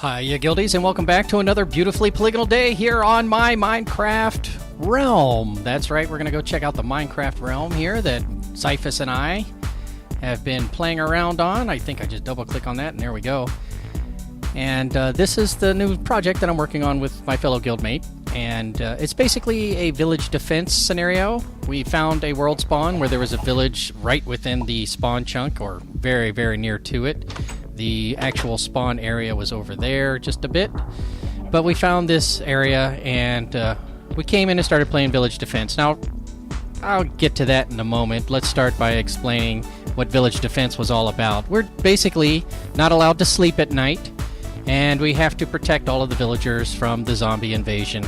Hi, you guildies, and welcome back to another beautifully polygonal day here on my Minecraft realm. That's right, we're going to go check out the Minecraft realm here that Zyphus and I have been playing around on. I think I just double-click on that, and there we go. And this is the new project that I'm working on with my fellow guildmate. And it's basically a village defense scenario. We found a world spawn where there was a village right within the spawn chunk, or very, very near to it. The actual spawn area was over there just a bit. But we found this area, and we came in and started playing village defense. Now, I'll get to that in a moment. Let's start by explaining what village defense was all about. We're basically not allowed to sleep at night, and we have to protect all of the villagers from the zombie invasion.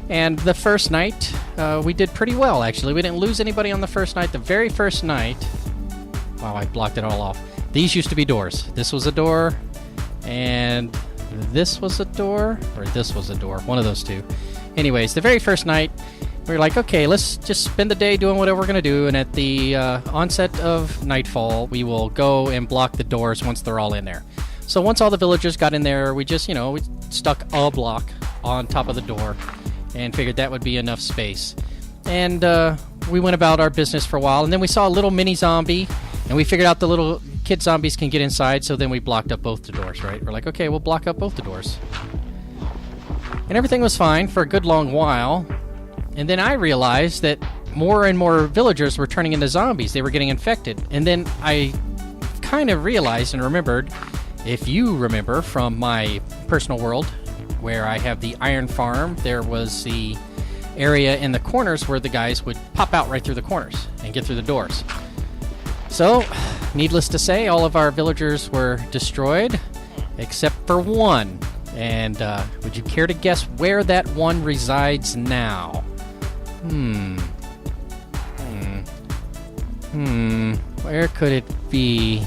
And the first night, we did pretty well, actually. We didn't lose anybody on the first night. The very first night... Wow, I blocked it all off. These used to be doors. This was a door, and this was a door, or this was a door. One of those two. Anyways, the very first night, we were like, okay, let's just spend the day doing whatever we're going to do, and at the onset of nightfall, we will go and block the doors once they're all in there. So once all the villagers got in there, we just, we stuck a block on top of the door and figured that would be enough space. And we went about our business for a while, and then we saw a little mini zombie, and we figured out the little kid zombies can get inside, so then we blocked up both the doors, right? We're like, okay, we'll block up both the doors. And everything was fine for a good long while, and then I realized that more and more villagers were turning into zombies. They were getting infected. And then I kind of realized and remembered, if you remember from my personal world, where I have the iron farm, there was the area in the corners where the guys would pop out right through the corners and get through the doors. So, needless to say, all of our villagers were destroyed, except for one. And would you care to guess where that one resides now? Where could it be?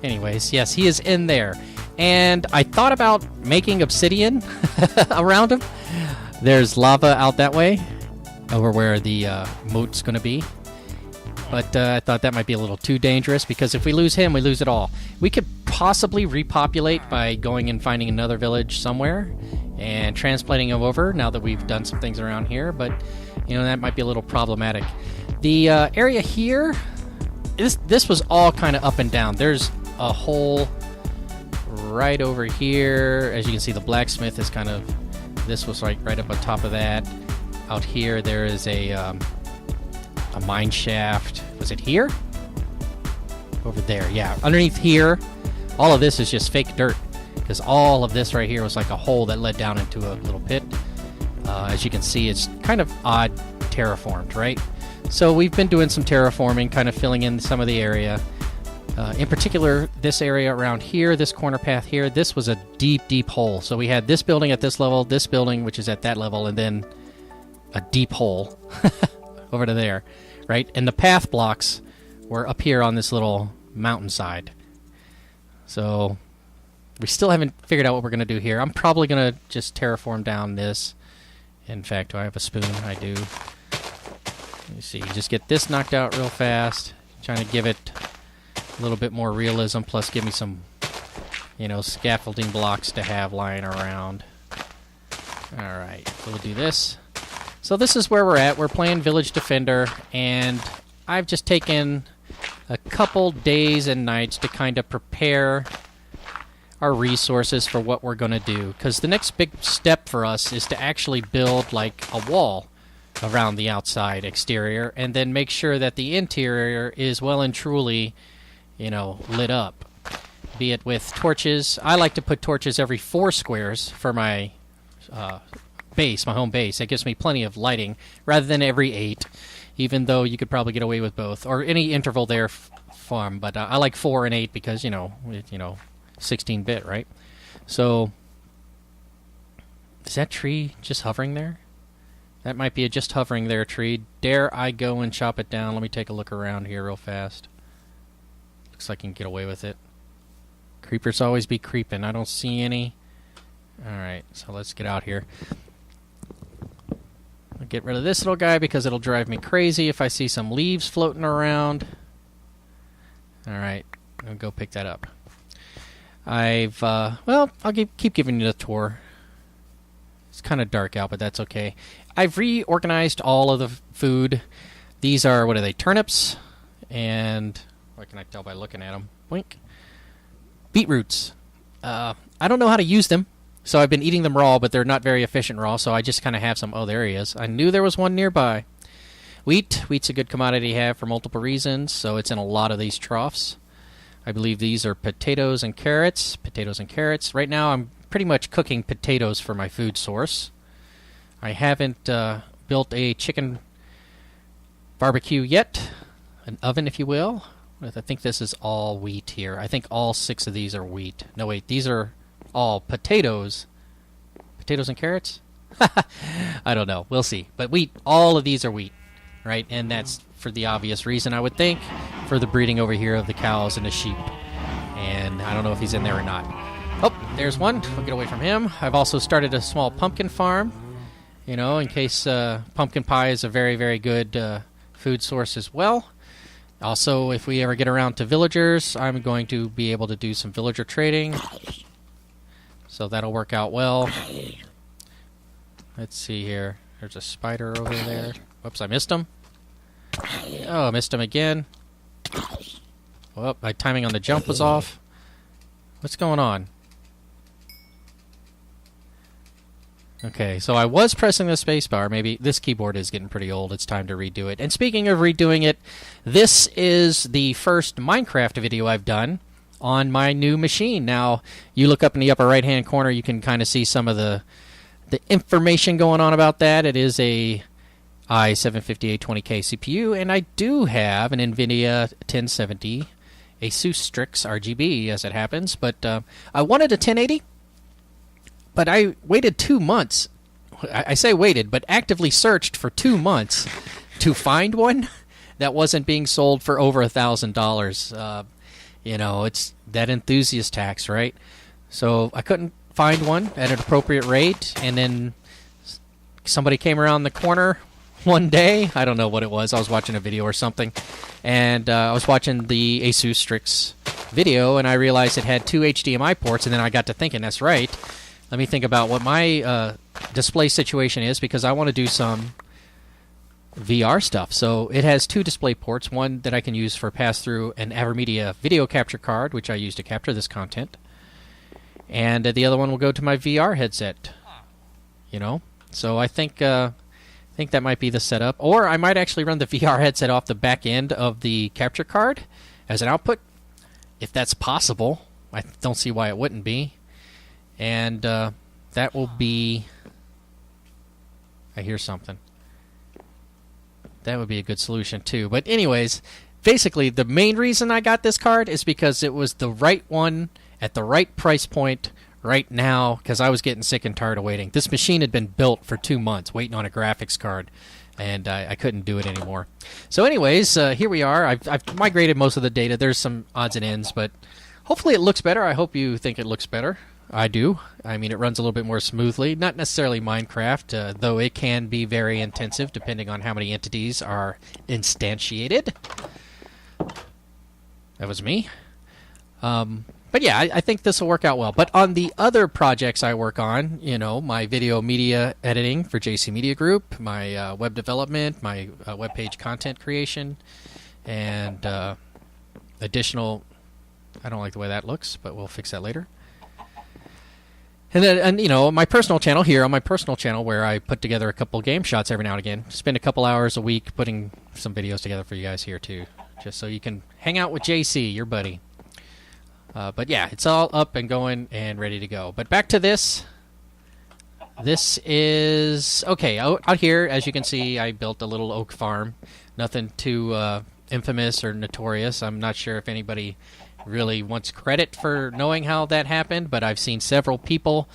Anyways, yes, he is in there. And I thought about making obsidian around him. There's lava out that way, over where the moat's going to be. But I thought that might be a little too dangerous, because if we lose him, we lose it all. We could possibly repopulate by going and finding another village somewhere and transplanting him over, now that we've done some things around here. But, that might be a little problematic. The area here, this was all kind of up and down. There's a hole right over here. As you can see, the blacksmith is kind of... This was right up on top of that. Out here, there is a mine shaft. Was it here? Over there, yeah. Underneath here, all of this is just fake dirt, because all of this right here was like a hole that led down into a little pit. As you can see, it's kind of odd terraformed, right? So we've been doing some terraforming, kind of filling in some of the area. In particular, this area around here, this corner path here, this was a deep, deep hole. So we had this building at this level, this building, which is at that level, and then a deep hole over to there, right? And the path blocks were up here on this little mountainside. So we still haven't figured out what we're going to do here. I'm probably going to just terraform down this. In fact, do I have a spoon? I do. Let me see. Just get this knocked out real fast. Trying to give it a little bit more realism, plus give me some, scaffolding blocks to have lying around. Alright, so we'll do this. So this is where we're at. We're playing Village Defender, and I've just taken a couple days and nights to kind of prepare our resources for what we're going to do. Because the next big step for us is to actually build like a wall around the outside exterior, and then make sure that the interior is well and truly, lit up. Be it with torches. I like to put torches every 4 squares for my base, my home base. That gives me plenty of lighting, rather than every 8, even though you could probably get away with both, or any interval there from. But I like 4 and 8 because 16-bit, right? So is that tree just hovering there? That might be a just hovering there tree. Dare I go and chop it down? Let me take a look around here real fast. Looks like I can get away with it. Creepers always be creeping. I don't see any. Alright, so let's get out here. I'll get rid of this little guy because it'll drive me crazy if I see some leaves floating around. Alright, I'll go pick that up. well, I'll keep giving you the tour. It's kind of dark out, but that's okay. I've reorganized all of the food. These are, what are they, turnips? And what can I tell by looking at them? Wink. Beetroots. I don't know how to use them, so I've been eating them raw, but they're not very efficient raw, so I just kind of have some. Oh, there he is. I knew there was one nearby. Wheat's a good commodity to have for multiple reasons, so it's in a lot of these troughs. I believe these are potatoes and carrots. Right now I'm pretty much cooking potatoes for my food source. I haven't built a chicken barbecue yet, an oven if you will. I think this is all wheat here. I think all 6 of these are wheat. No wait, these are all potatoes. Potatoes and carrots? I don't know. We'll see. But wheat, all of these are wheat, right? And that's for the obvious reason, I would think, for the breeding over here of the cows and the sheep. And I don't know if he's in there or not. Oh, there's one. We'll get away from him. I've also started a small pumpkin farm, you know, in case pumpkin pie is a very, very good food source as well. Also, if we ever get around to villagers, I'm going to be able to do some villager trading. So that'll work out well. Let's see here. There's a spider over there. Whoops, I missed him. Oh, I missed him again. Well, my timing on the jump was off. What's going on? Okay, so I was pressing the spacebar. Maybe this keyboard is getting pretty old. It's time to redo it. And speaking of redoing it, this is the first Minecraft video I've done on my new machine. Now, you look up in the upper right-hand corner, you can kind of see some of the information going on about that. It is a i7-5820K CPU, and I do have an NVIDIA 1070 Asus Strix RGB, as it happens. But I wanted a 1080. But I waited 2 months. I say waited, but actively searched for 2 months to find one that wasn't being sold for over $1,000. You know, it's that enthusiast tax, right? So I couldn't find one at an appropriate rate, and then somebody came around the corner one day. I don't know what it was. I was watching a video or something, and I was watching the Asus Strix video, and I realized it had 2 HDMI ports, and then I got to thinking, that's right. Let me think about what my display situation is, because I want to do some VR stuff. So it has 2 display ports, one that I can use for pass-through an AverMedia video capture card, which I use to capture this content, and the other one will go to my VR headset. You know, so I think that might be the setup, or I might actually run the VR headset off the back end of the capture card as an output, if that's possible. I don't see why it wouldn't be. And that will be... I hear something. That would be a good solution, too. But anyways, basically, the main reason I got this card is because it was the right one at the right price point right now, because I was getting sick and tired of waiting. This machine had been built for 2 months, waiting on a graphics card, and I couldn't do it anymore. So anyways, here we are. I've migrated most of the data. There's some odds and ends, but hopefully it looks better. I hope you think it looks better. I do. I mean, it runs a little bit more smoothly. Not necessarily Minecraft, though it can be very intensive depending on how many entities are instantiated. That was me. But yeah, I think this will work out well. But on the other projects I work on, you know, my video media editing for JC Media Group, my web development, my web page content creation, and additional... I don't like the way that looks, but we'll fix that later. And then, you know, my personal channel here, on my personal channel, where I put together a couple game shots every now and again. Spend a couple hours a week putting some videos together for you guys here, too. Just so you can hang out with JC, your buddy. But yeah, it's all up and going and ready to go. But back to this. This is... Okay, out here, as you can see, I built a little oak farm. Nothing too infamous or notorious. I'm not sure if anybody really wants credit for knowing how that happened, but I've seen several people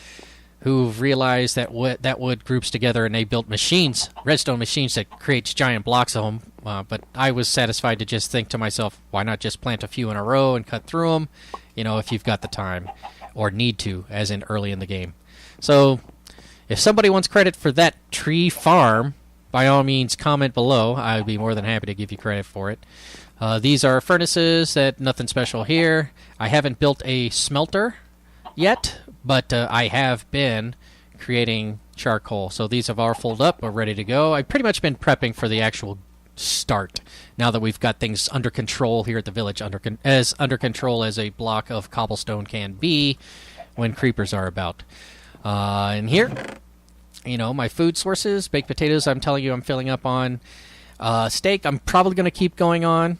who've realized that wood groups together and they built machines, redstone machines that creates giant blocks of them. But I was satisfied to just think to myself, why not just plant a few in a row and cut through them, you know, if you've got the time or need to, as in early in the game. So if somebody wants credit for that tree farm, by all means comment below. I would be more than happy to give you credit for it. These are furnaces, nothing special here. I haven't built a smelter yet, but I have been creating charcoal. So these have all folded up. We're ready to go. I've pretty much been prepping for the actual start. Now that we've got things under control here at the village, as under control as a block of cobblestone can be when creepers are about. And here, you know, my food sources, baked potatoes, I'm telling you I'm filling up on. Steak, I'm probably going to keep going on.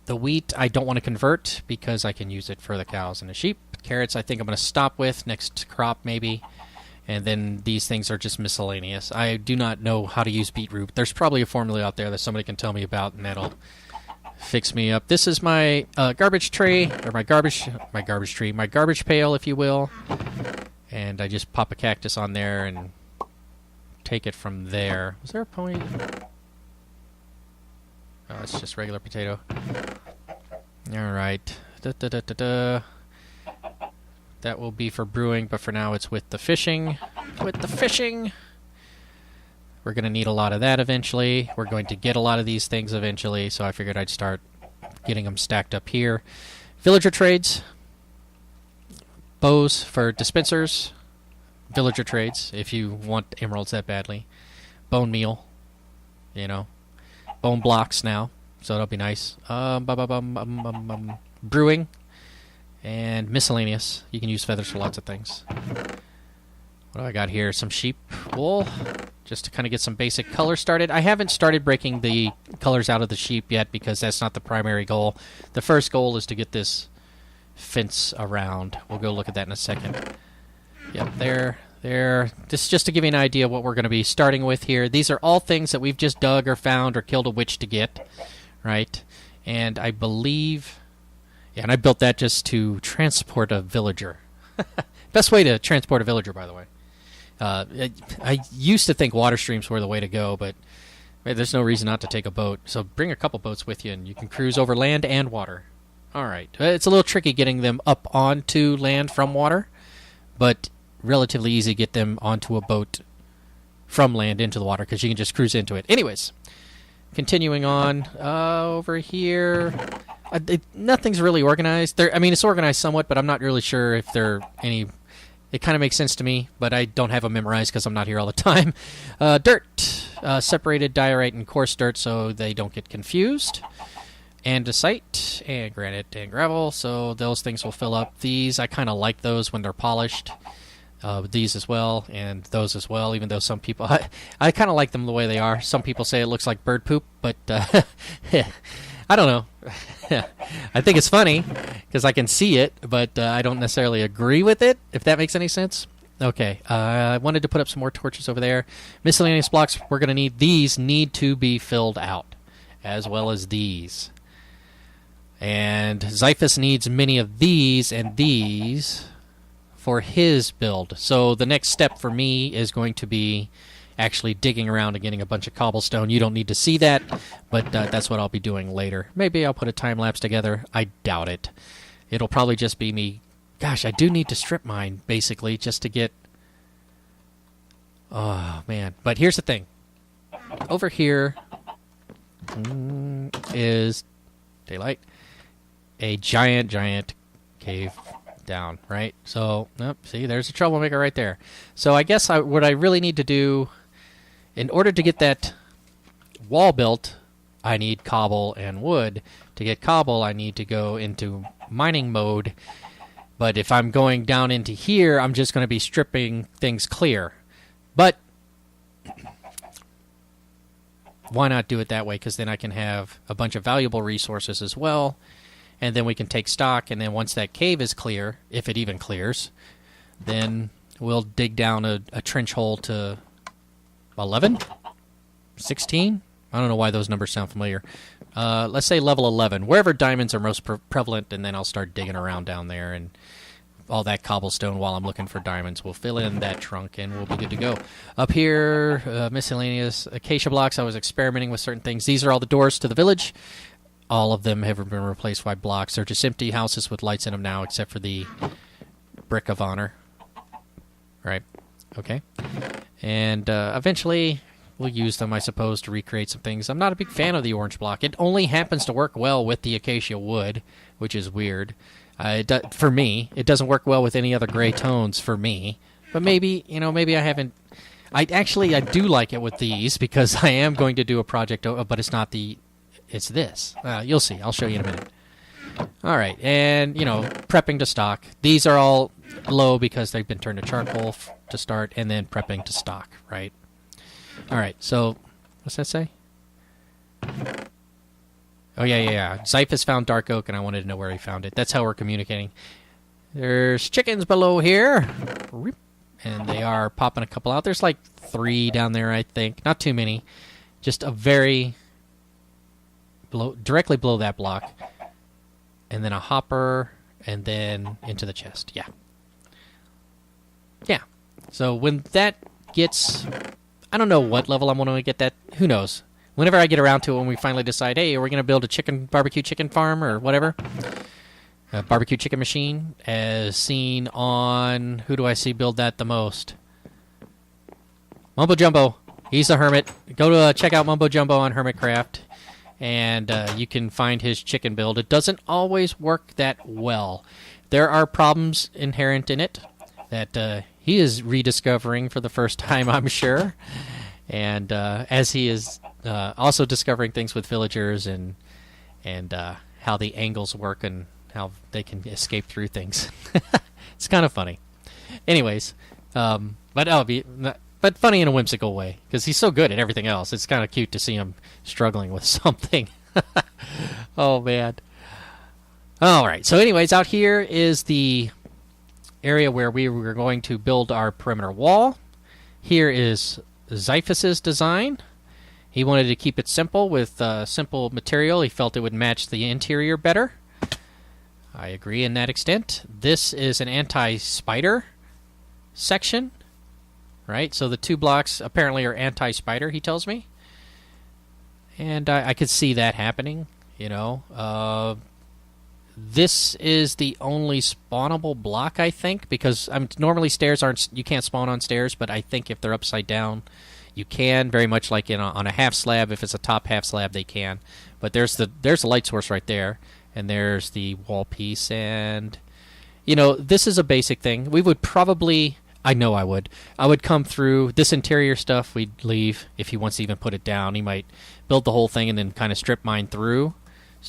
The wheat, I don't want to convert because I can use it for the cows and the sheep. Carrots, I think I'm going to stop with next crop maybe. And then these things are just miscellaneous. I do not know how to use beetroot. There's probably a formula out there that somebody can tell me about, and that'll fix me up. This is my garbage tray, or my garbage pail, if you will. And I just pop a cactus on there and take it from there. Was there a pony? Oh, it's just regular potato. All right. That will be for brewing, but for now it's with the fishing. We're going to need a lot of that eventually. We're going to get a lot of these things eventually, so I figured I'd start getting them stacked up here. Villager trades. Bows for dispensers. Villager trades, if you want emeralds that badly. Bone meal. You know. Bone blocks now, so that'll be nice. Brewing. And miscellaneous. You can use feathers for lots of things. What do I got here? Some sheep wool, just to kind of get some basic color started. I haven't started breaking the colors out of the sheep yet because that's not the primary goal. The first goal is to get this fence around. We'll go look at that in a second. Yep, there. This is just to give you an idea of what we're going to be starting with here. These are all things that we've just dug or found or killed a witch to get, right? And I believe... Yeah, and I built that just to transport a villager. Best way to transport a villager, by the way. I used to think water streams were the way to go, but there's no reason not to take a boat. So bring a couple boats with you, and you can cruise over land and water. All right. It's a little tricky getting them up onto land from water, but relatively easy to get them onto a boat from land into the water because you can just cruise into it. Anyways, continuing on over here... nothing's really organized. It's organized somewhat, but I'm not really sure if there are any... It kind of makes sense to me, but I don't have them memorized because I'm not here all the time. Dirt. Separated diorite and coarse dirt so they don't get confused. Andesite and granite and gravel, so those things will fill up. These, I kind of like those when they're polished. These as well, and those as well, even though some people... I kind of like them the way they are. Some people say it looks like bird poop, but... I don't know. I think it's funny because I can see it, but I don't necessarily agree with it, if that makes any sense. Okay, I wanted to put up some more torches over there. Miscellaneous blocks, we're going to need... These need to be filled out, as well as these. And Xiphus needs many of these and these for his build. So the next step for me is going to be... actually digging around and getting a bunch of cobblestone. You don't need to see that, but that's what I'll be doing later. Maybe I'll put a time lapse together. I doubt it. It'll probably just be me. Gosh, I do need to strip mine, basically, just to get... Oh, man. But here's the thing. Over here is daylight. A giant cave down, right? So, see, there's a troublemaker right there. So I guess what I really need to do... In order to get that wall built, I need cobble and wood. To get cobble, I need to go into mining mode. But if I'm going down into here, I'm just going to be stripping things clear. But why not do it that way? Because then I can have a bunch of valuable resources as well. And then we can take stock. And then once that cave is clear, if it even clears, then we'll dig down a trench hole to... 11? 16? I don't know why those numbers sound familiar. Let's say level 11, wherever diamonds are most prevalent, and then I'll start digging around down there, and all that cobblestone while I'm looking for diamonds will fill in that trunk, and we'll be good to go. Up here, miscellaneous acacia blocks. I was experimenting with certain things. These are all the doors to the village. All of them have been replaced by blocks. They're just empty houses with lights in them now, except for the brick of honor. Right. Okay. And eventually we'll use them, I suppose, to recreate some things. I'm not a big fan of the orange block. It only happens to work well with the acacia wood, which is weird. For me, it doesn't work well with any other gray tones for me. But maybe, maybe I haven't. I do like it with these because I am going to do a project, but it's not the. It's this. You'll see. I'll show you in a minute. All right, and prepping to stock. These are all low because they've been turned to charcoal to start, and then prepping to stock. Right. All right. So, what's that say? Oh yeah. Zyphus found dark oak, and I wanted to know where he found it. That's how we're communicating. There's chickens below here, and they are popping a couple out. There's like 3 down there, I think. Not too many. Just a very directly below that block. And then a hopper, and then into the chest. Yeah. So when that gets... I don't know what level I'm going to get that. Who knows? Whenever I get around to it, when we finally decide, hey, are we going to build a barbecue chicken farm or whatever? A barbecue chicken machine, as seen on... Who do I see build that the most? Mumbo Jumbo. He's a hermit. Go to check out Mumbo Jumbo on Hermitcraft. And you can find his chicken build. It doesn't always work that well. There are problems inherent in it that he is rediscovering for the first time, I'm sure. And as he is also discovering things with villagers and how the angles work and how they can escape through things. It's kind of funny. Anyways, but funny in a whimsical way, because he's so good at everything else. It's kind of cute to see him struggling with something. Oh, man. All right. So anyways, out here is the area where we were going to build our perimeter wall. Here is Zyphus's design. He wanted to keep it simple with simple material. He felt it would match the interior better. I agree in that extent. This is an anti-spider section. Right, so the 2 blocks apparently are anti-spider, he tells me. And I could see that happening, This is the only spawnable block, I think, because normally stairs you can't spawn on stairs, but I think if they're upside down, you can, very much like on a half slab. If it's a top half slab, they can. But there's the light source right there, and there's the wall piece, and, this is a basic thing. We would probably... I know I would. I would come through this interior stuff. We'd leave if he wants to even put it down. He might build the whole thing and then kind of strip mine through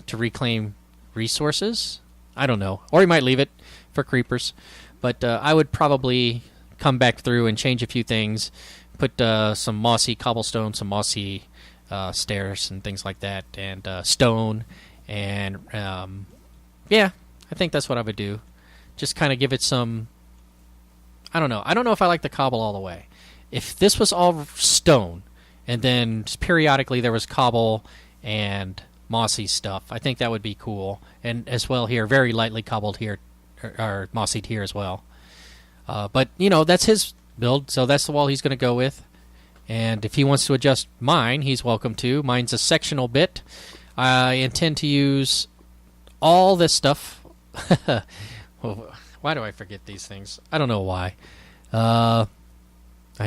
to reclaim resources. I don't know. Or he might leave it for creepers. But I would probably come back through and change a few things. Put some mossy cobblestone, some mossy stairs and things like that. And stone. And I think that's what I would do. Just kind of give it some... I don't know. I don't know if I like the cobble all the way. If this was all stone, and then periodically there was cobble and mossy stuff, I think that would be cool. And as well here, very lightly cobbled here, or mossied here as well. But, that's his build, so that's the wall he's going to go with. And if he wants to adjust mine, he's welcome to. Mine's a sectional bit. I intend to use all this stuff. Why do I forget these things? I don't know why. I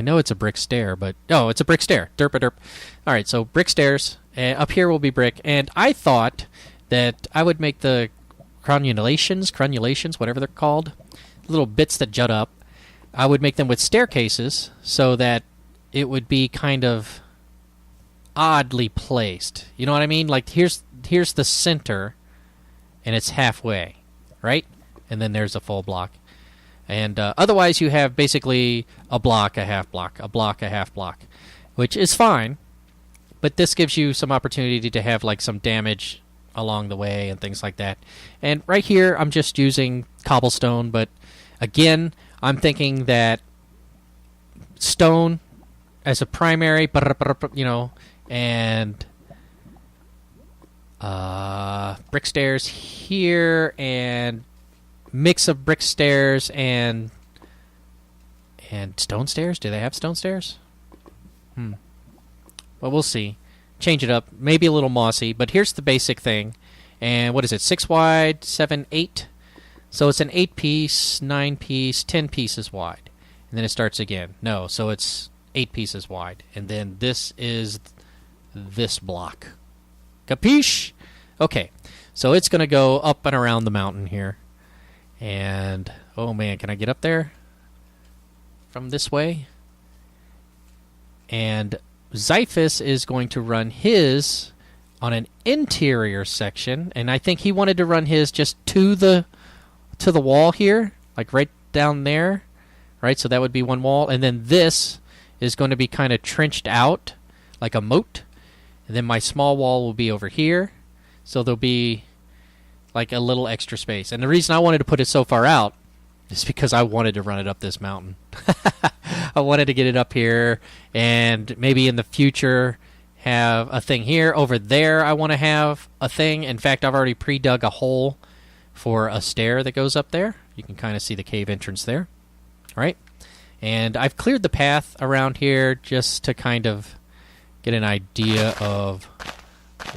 know it's a brick stair, but... Oh, it's a brick stair. Derp-a-derp. All right, so brick stairs. Up here will be brick. And I thought that I would make the crenulations, whatever they're called, little bits that jut up. I would make them with staircases so that it would be kind of oddly placed. You know what I mean? Like, here's the center, and it's halfway, right? And then there's a full block. And otherwise you have basically a block, a half block, a block, a half block, which is fine. But this gives you some opportunity to have like some damage along the way and things like that. And right here I'm just using cobblestone, but again, I'm thinking that stone as a primary, and brick stairs here, and mix of brick stairs and stone stairs. Do they have stone stairs? Well, we'll see. Change it up. Maybe a little mossy, but here's the basic thing. And what is it? 6 wide, 7, 8. So it's an 8-piece, 9-piece, 10 pieces wide. And then it starts again. No, so it's 8 pieces wide. And then this is this block. Capiche? Okay. So it's going to go up and around the mountain here. And, oh man, can I get up there from this way? And Xiphus is going to run his on an interior section, and I think he wanted to run his just to the wall here, like right down there, right? So that would be one wall, and then this is going to be kind of trenched out like a moat, and then my small wall will be over here, so there'll be like a little extra space. And the reason I wanted to put it so far out is because I wanted to run it up this mountain. I wanted to get it up here, and maybe in the future have a thing here. Over there I want to have a thing. In fact, I've already pre-dug a hole for a stair that goes up there. You can kind of see the cave entrance there. All right? And I've cleared the path around here just to kind of get an idea of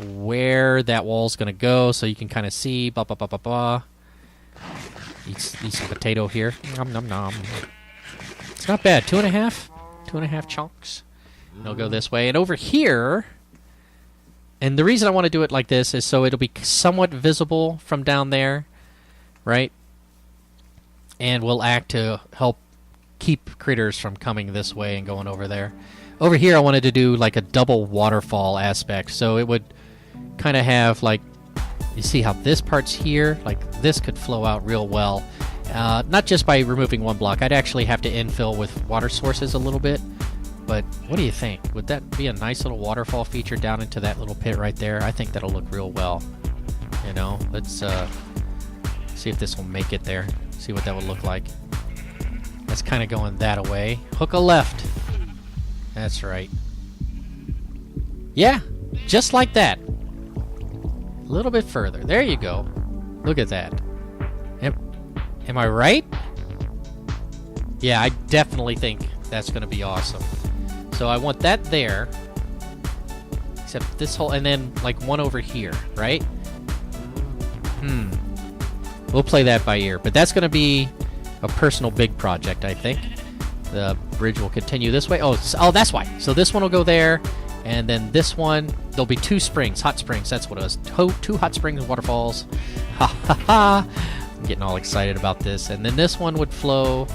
where that wall's going to go, so you can kind of see, blah, blah, blah, blah, blah. Eat some potato here. Nom, nom, nom. It's not bad. 2.5 chunks. And it'll go this way. And over here, and the reason I want to do it like this is so it'll be somewhat visible from down there, right? And will act to help keep critters from coming this way and going over there. Over here, I wanted to do like a double waterfall aspect, so it would kind of have like, you see how this part's here? Like this could flow out real well. Not just by removing one block. I'd actually have to infill with water sources a little bit. But what do you think? Would that be a nice little waterfall feature down into that little pit right there? I think that'll look real well. You know, let's see if this will make it there. See what that would look like. That's kind of going that away. Hook a left. That's right. Yeah, just like that. A little bit further. There you go. Look at that. Am I right? Yeah, I definitely think that's going to be awesome. So I want that there. Except this whole, and then like one over here, right? We'll play that by ear. But that's going to be a personal big project, I think. The bridge will continue this way. Oh, that's why. So this one will go there, and then this one, there'll be 2 springs, hot springs. That's what it was. 2 hot springs and waterfalls. Ha ha ha! I'm getting all excited about this. And then this one would flow.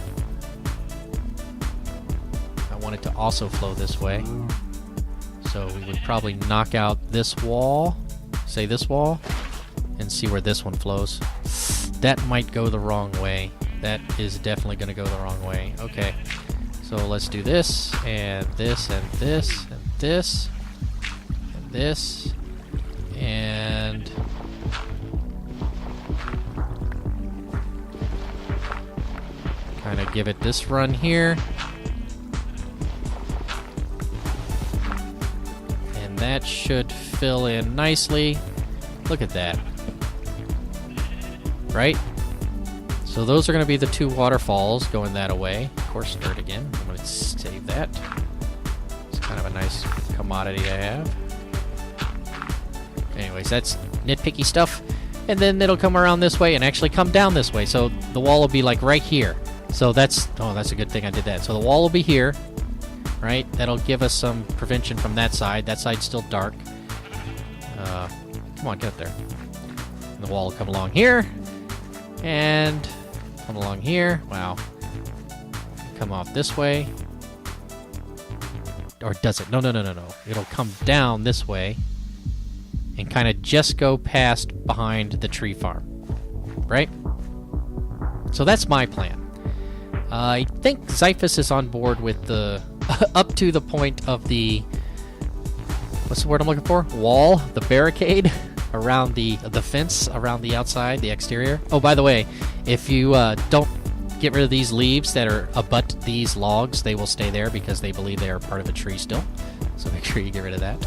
I want it to also flow this way. So we would probably knock out this wall, say this wall, and see where this one flows. That might go the wrong way. That is definitely going to go the wrong way. Okay. So let's do this, and this, and this, and this, and this, and kind of give it this run here. And that should fill in nicely. Look at that. Right? So those are going to be the 2 waterfalls going that away. Of course, third again. I'm going to save that. It's kind of a nice commodity I have. Anyways, that's nitpicky stuff. And then it'll come around this way and actually come down this way. So the wall will be like right here. So that's a good thing I did that. So the wall will be here, right? That'll give us some prevention from that side. That side's still dark. Come on, get up there. And the wall will come along here. And come along here. Wow. Come off this way. Or does it? No. It'll come down this way and kind of just go past behind the tree farm. Right? So that's my plan. I think Xiphus is on board with the up to the point of the, what's the word I'm looking for? Wall, the barricade around the fence around the outside, the exterior. Oh, by the way, if you don't get rid of these leaves that are abut these logs, they will stay there because they believe they are part of a tree still. So make sure you get rid of that.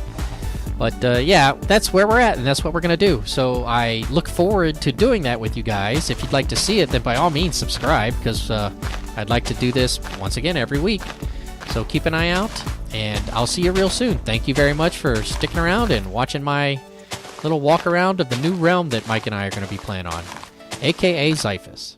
But yeah, that's where we're at, and that's what we're going to do. So I look forward to doing that with you guys. If you'd like to see it, then by all means subscribe, because I'd like to do this, once again, every week. So keep an eye out, and I'll see you real soon. Thank you very much for sticking around and watching my little walk around of the new realm that Mike and I are going to be playing on, a.k.a. Xiphus.